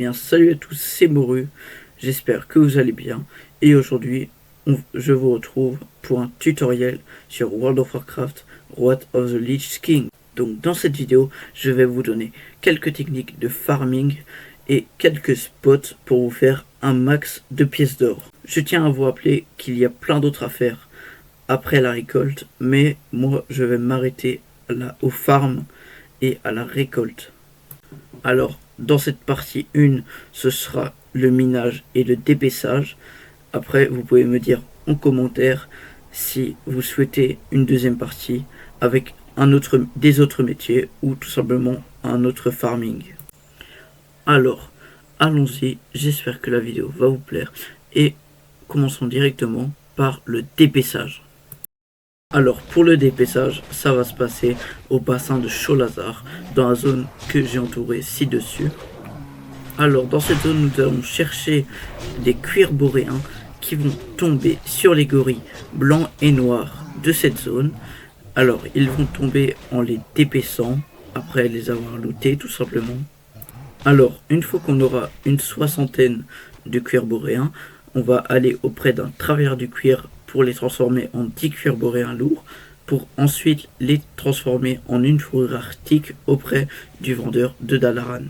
bien, salut à tous, c'est Moru, j'espère que vous allez bien, et aujourd'hui, je vous retrouve pour un tutoriel sur World of Warcraft, Wrath of the Lich King. Donc dans cette vidéo, je vais vous donner quelques techniques de farming et quelques spots pour vous faire un max de pièces d'or. Je tiens à vous rappeler qu'il y a plein d'autres à faire après la récolte, mais moi je vais m'arrêter au farm et à la récolte. Alors, dans cette partie 1, ce sera le minage et le dépaissage. Après, vous pouvez me dire en commentaire si vous souhaitez une deuxième partie avec des autres métiers ou tout simplement un autre farming. Alors, allons-y, j'espère que la vidéo va vous plaire et commençons directement par le dépaissage. Alors pour le dépaissage, ça va se passer au bassin de Cholazar, dans la zone que j'ai entourée ci-dessus. Alors dans cette zone, nous allons chercher des cuirs boréens qui vont tomber sur les gorilles blancs et noirs de cette zone. Alors ils vont tomber en les dépaissant, après les avoir lootés tout simplement. Alors une fois qu'on aura une soixantaine de cuirs boréens, on va aller auprès d'un travailleur du cuir pour les transformer en 10 cuirs boréens lourds, pour ensuite les transformer en une fourrure arctique auprès du vendeur de Dalaran.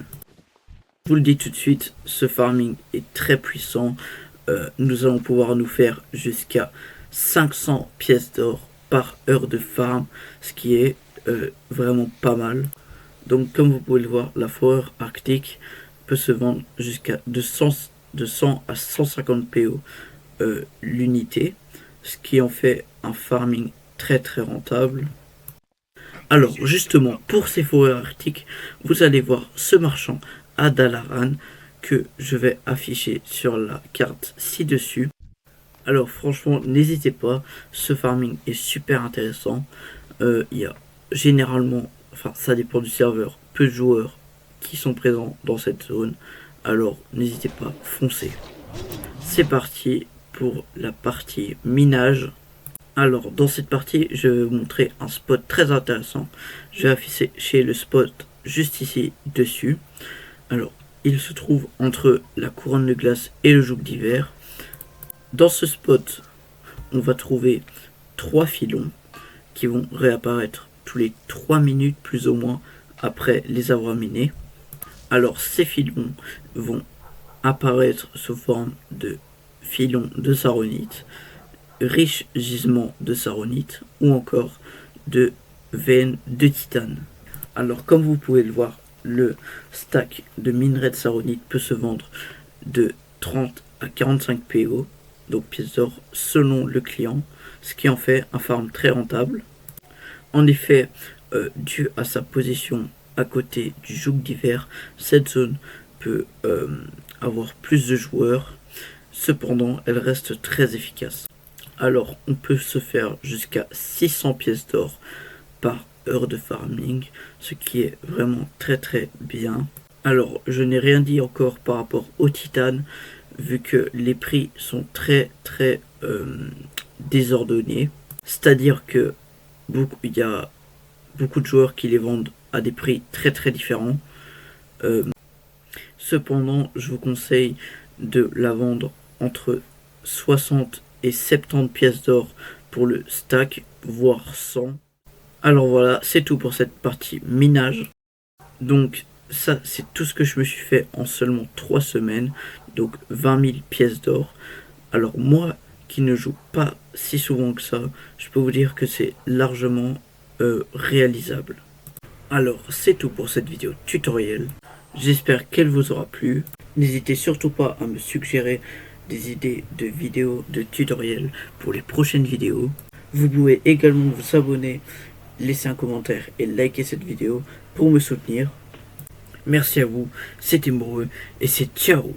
Je vous le dis tout de suite, ce farming est très puissant. Nous allons pouvoir nous faire jusqu'à 500 pièces d'or par heure de farm, ce qui est vraiment pas mal. Donc comme vous pouvez le voir, la fourrure arctique peut se vendre jusqu'à 200 à 150 PO l'unité, ce qui en fait un farming très rentable. Alors justement, pour ces fourrures arctiques, vous allez voir ce marchand à Dalaran que je vais afficher sur la carte ci-dessus. Alors franchement, n'hésitez pas, ce farming est super intéressant. Il y a généralement, enfin ça dépend du serveur, peu de joueurs qui sont présents dans cette zone. Alors n'hésitez pas, foncez. C'est parti pour la partie minage. Alors dans cette partie, je vais vous montrer un spot très intéressant. Je vais afficher le spot juste ici dessus. Alors il se trouve entre la couronne de glace et le joug d'hiver. Dans ce spot, on va trouver 3 filons qui vont réapparaître tous les 3 minutes plus ou moins après les avoir minés. Alors ces filons vont apparaître sous forme de filons de saronite, riches gisements de saronite ou encore de veines de titane. Alors comme vous pouvez le voir, le stack de minerai de saronite peut se vendre de 30 à 45 PO, donc pièces d'or selon le client, ce qui en fait un farm très rentable. En effet, dû à sa position à côté du joug d'hiver, cette zone peut avoir plus de joueurs. Cependant, elle reste très efficace. Alors, on peut se faire jusqu'à 600 pièces d'or par heure de farming, ce qui est vraiment très bien. Alors, je n'ai rien dit encore par rapport au titane, vu que les prix sont très désordonnés. C'est-à-dire que il y a beaucoup de joueurs qui les vendent à des prix très différents. Cependant, je vous conseille de la vendre entre 60 et 70 pièces d'or pour le stack, voire 100. Alors voilà, c'est tout pour cette partie minage. Donc ça, c'est tout ce que je me suis fait en seulement 3 semaines, donc 20 000 pièces d'or. Alors moi, qui ne joue pas si souvent que ça, je peux vous dire que c'est largement réalisable. Alors c'est tout pour cette vidéo tutoriel. J'espère qu'elle vous aura plu. N'hésitez surtout pas à me suggérer des idées de vidéos, de tutoriels pour les prochaines vidéos. Vous pouvez également vous abonner, laisser un commentaire et liker cette vidéo pour me soutenir. Merci à vous, c'était Moru et c'est ciao.